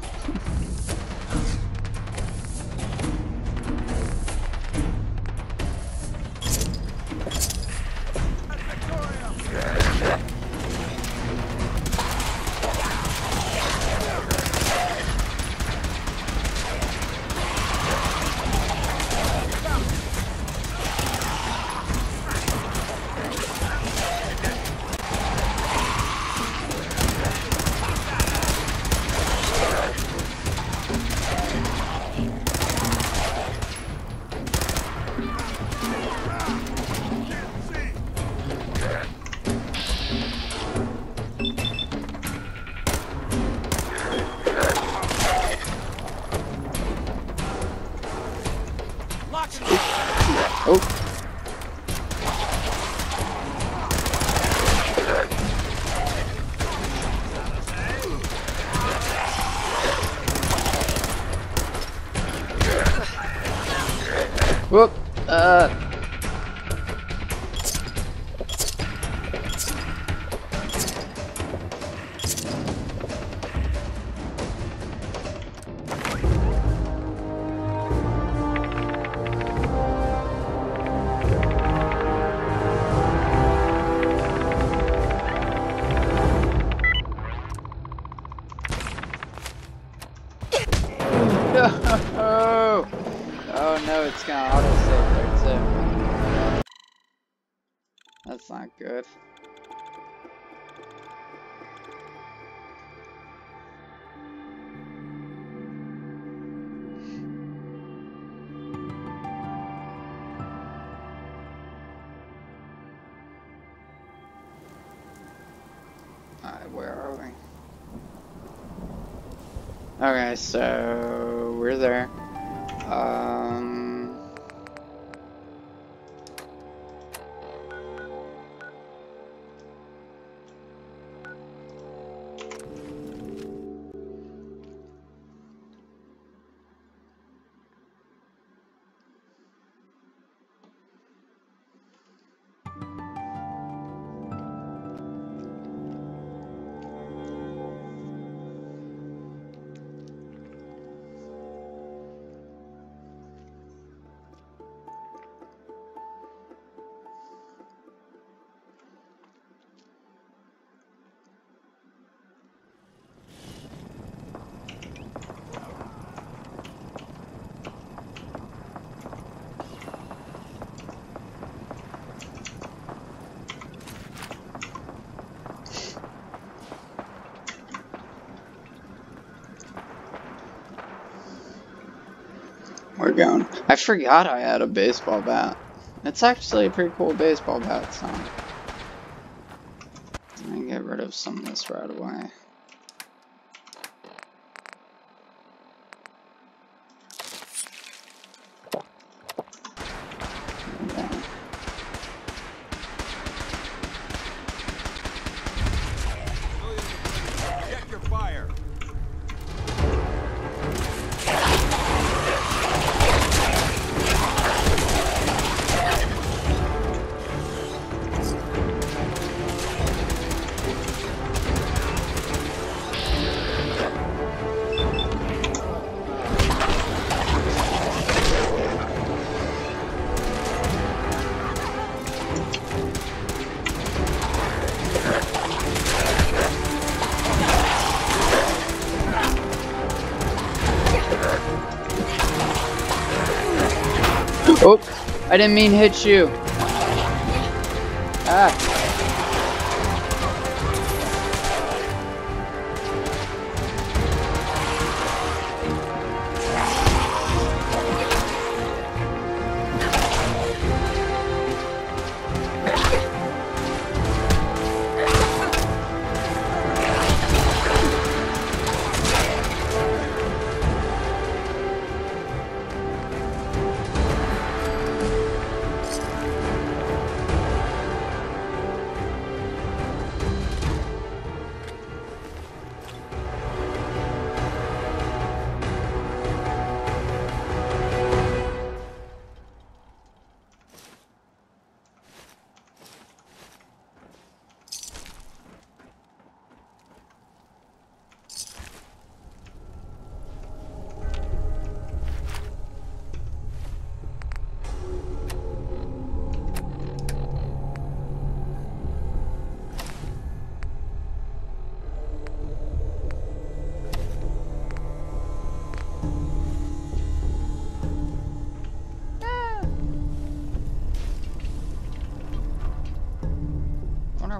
Oh. Whoop. No! Oh no, it's gonna autosave there too. That's not good. where are we? Okay, so we're there. We're going. I forgot I had a baseball bat. It's actually a pretty cool baseball bat, so let me get rid of some of this right away. Okay. Check your fire. Oh, I didn't mean to hit you. Ah.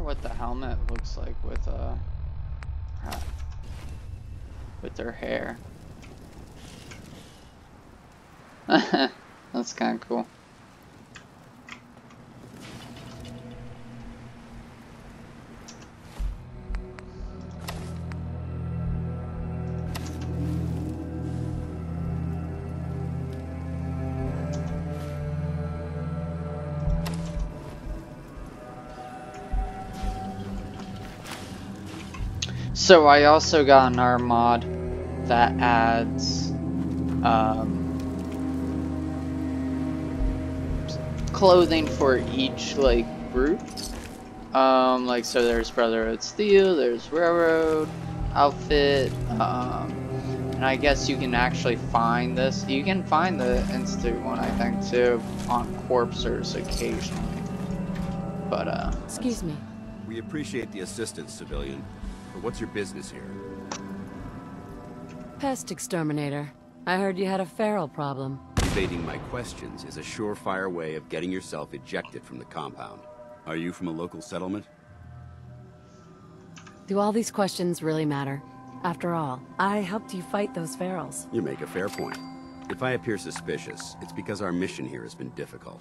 What the helmet looks like with their hair. That's kind of cool. So I also got another mod that adds clothing for each like group. Like so there's Brotherhood of Steal, there's Railroad outfit, and I guess you can actually find this. You can find the Institute one, I think, too, on Corpsers occasionally. But excuse me. We appreciate the assistance, civilian. But what's your business here? Pest exterminator. I heard you had a feral problem. Evading my questions is a surefire way of getting yourself ejected from the compound. Are you from a local settlement? Do all these questions really matter? After all, I helped you fight those ferals. You make a fair point. If I appear suspicious, it's because our mission here has been difficult.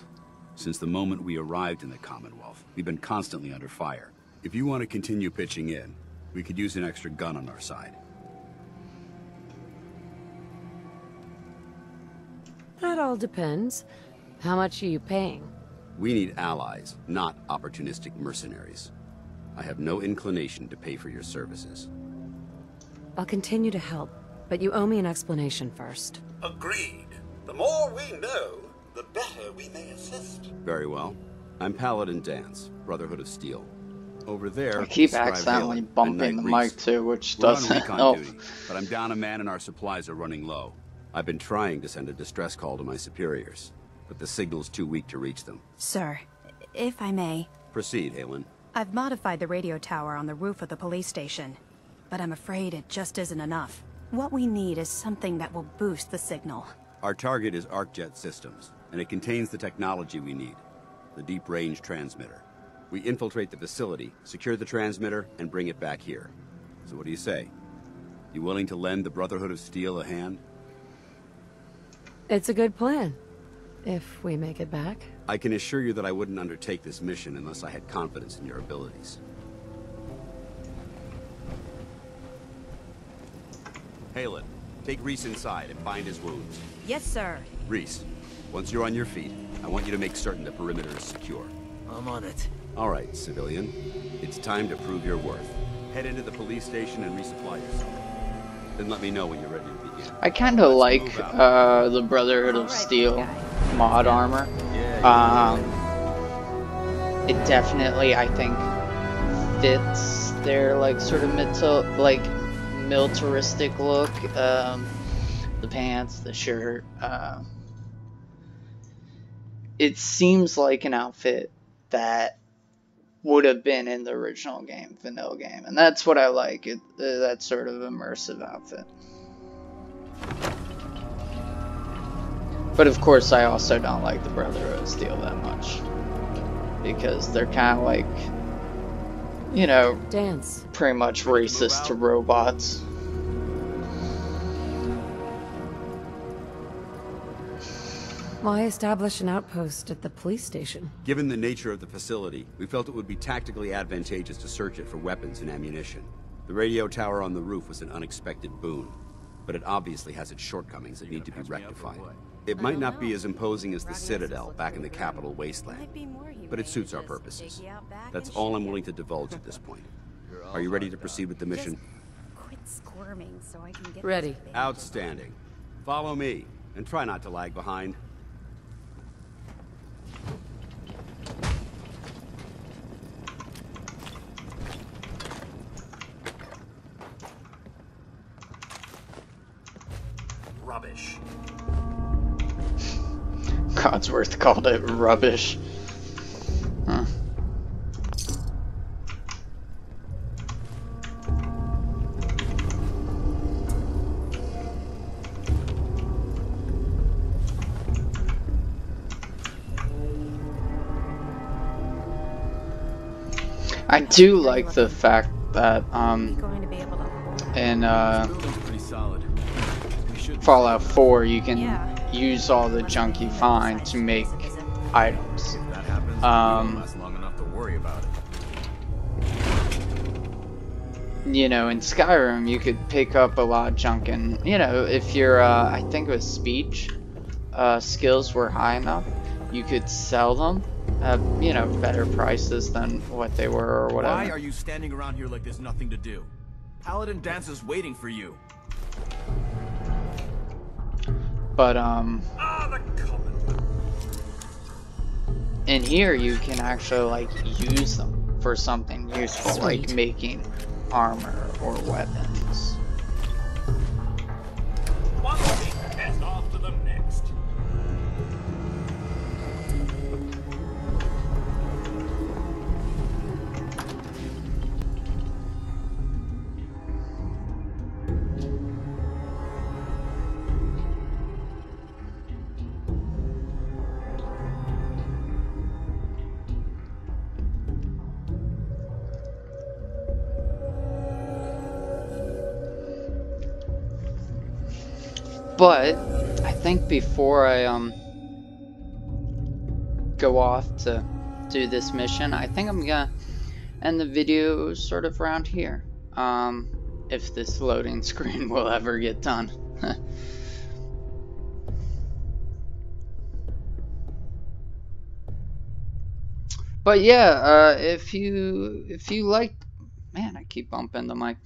Since the moment we arrived in the Commonwealth, we've been constantly under fire. If you want to continue pitching in, We could use an extra gun on our side. That all depends. How much are you paying? We need allies, not opportunistic mercenaries. I have no inclination to pay for your services. I'll continue to help, but you owe me an explanation first. Agreed. The more we know, the better we may assist. Very well. I'm Paladin Dance, Brotherhood of Steal. Over there, I keep Scribe accidentally Halen, bumping and the Knight mic Reese. too, which We're on doesn't recon help. duty, but I'm down a man and our supplies are running low. I've been trying to send a distress call to my superiors, but the signal's too weak to reach them. Sir, if I may. Proceed, Halen. I've modified the radio tower on the roof of the police station, but I'm afraid it just isn't enough. What we need is something that will boost the signal. Our target is ArcJet Systems, and it contains the technology we need, the deep-range transmitter. We infiltrate the facility, secure the transmitter, and bring it back here. So what do you say? You willing to lend the Brotherhood of Steal a hand? It's a good plan, if we make it back. I can assure you that I wouldn't undertake this mission unless I had confidence in your abilities. Halen, take Reese inside and bind his wounds. Yes, sir. Reese, once you're on your feet, I want you to make certain the perimeter is secure. I'm on it. All right, civilian. It's time to prove your worth. Head into the police station and resupply yourself. Then let me know when you're ready to begin. I kind of like the Brotherhood of Steel mod armor. It definitely, I think, fits their like sort of militaristic look. The pants, the shirt. It seems like an outfit that would have been in the original game, vanilla game, and that's what I like. That sort of immersive outfit. But of course, I also don't like the Brotherhood of Steel that much because they're kind of like, you know, Dance. Pretty much racist to robots. Why establish an outpost at the police station? Given the nature of the facility, we felt it would be tactically advantageous to search it for weapons and ammunition. The radio tower on the roof was an unexpected boon, but it obviously has its shortcomings that need to be rectified. It might not be as imposing as the Citadel back in the capital wasteland, but it suits our purposes. That's all I'm willing to divulge at this point. Are you ready to proceed with the mission? Quit squirming so I can get Ready. Outstanding. Follow me, and try not to lag behind. Rubbish. Codsworth called it rubbish. Huh. I do like the fact that in Fallout 4 you can use all the junk you find to make items. You know, in Skyrim you could pick up a lot of junk, and you know, if your I think it was speech skills were high enough, you could sell them at, you know, better prices than what they were or whatever. Why are you standing around here like there's nothing to do? Paladin Dance is waiting for you. But in here you can actually like use them for something useful, like making armor or weapons. One big test after the next. But I think before I go off to do this mission, I think I'm gonna end the video sort of around here. if this loading screen will ever get done. But yeah, if you like, man, I keep bumping the mic.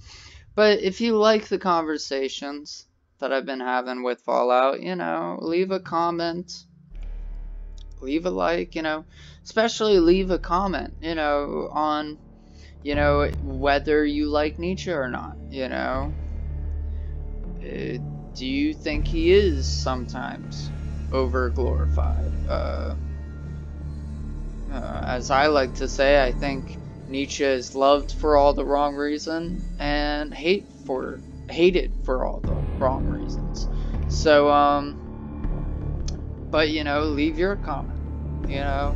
But if you like the conversations that I've been having with Fallout, you know, leave a comment, leave a like, you know, especially leave a comment, you know, on, you know, whether you like Nietzsche or not, you know. Do you think he is sometimes over glorified? As I like to say, I think Nietzsche is loved for all the wrong reason and hated for all the wrong reasons. So, but you know, leave your comment. You know,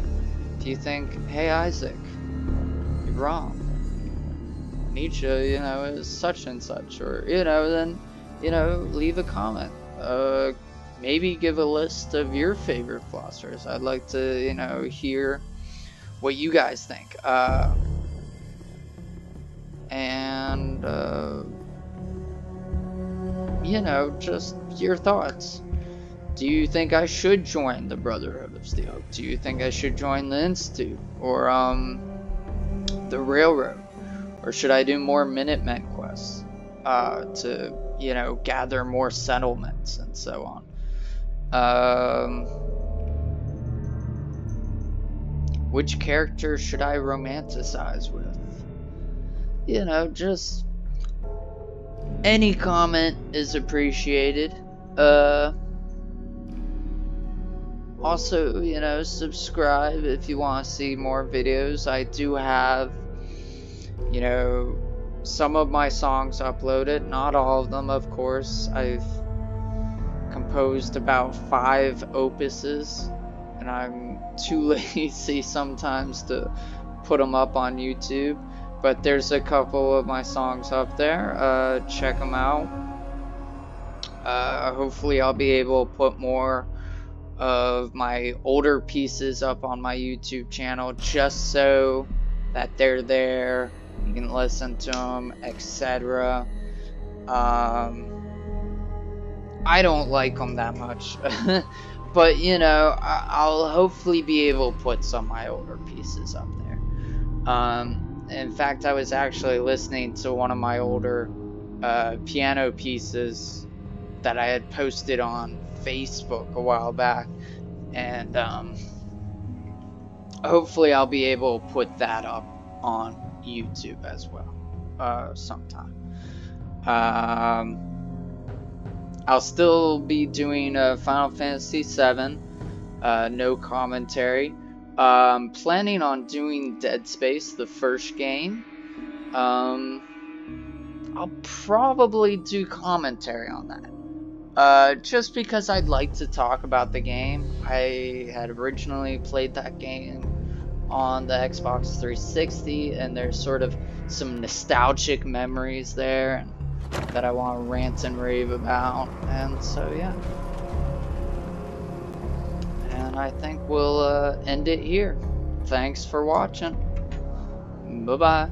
if you think, hey Isaac, you're wrong. Nietzsche, you know, is such and such, or you know, then you know, leave a comment. Maybe give a list of your favorite philosophers. I'd like to, you know, hear what you guys think. You know, just your thoughts. Do you think I should join the Brotherhood of Steal? Do you think I should join the Institute? Or, the Railroad? Or should I do more Minutemen quests? To, you know, gather more settlements and so on. Which character should I romanticize with? You know, just any comment is appreciated. Also, you know, subscribe if you want to see more videos. I do have, you know, some of my songs uploaded, not all of them, of course. I've composed about 5 opuses, and I'm too lazy sometimes to put them up on YouTube. But there's a couple of my songs up there. Check them out. Hopefully I'll be able to put more of my older pieces up on my YouTube channel, just so that they're there, you can listen to them, etc. I don't like them that much, but you know, I'll hopefully be able to put some of my older pieces up there. In fact, I was actually listening to one of my older piano pieces that I had posted on Facebook a while back, and hopefully I'll be able to put that up on YouTube as well sometime. I'll still be doing Final Fantasy VII, no commentary. Planning on doing Dead Space, the first game. I'll probably do commentary on that. Just because I'd like to talk about the game. I had originally played that game on the Xbox 360, and there's sort of some nostalgic memories there that I want to rant and rave about, and so yeah. And I think we'll end it here. Thanks for watching. Bye-bye.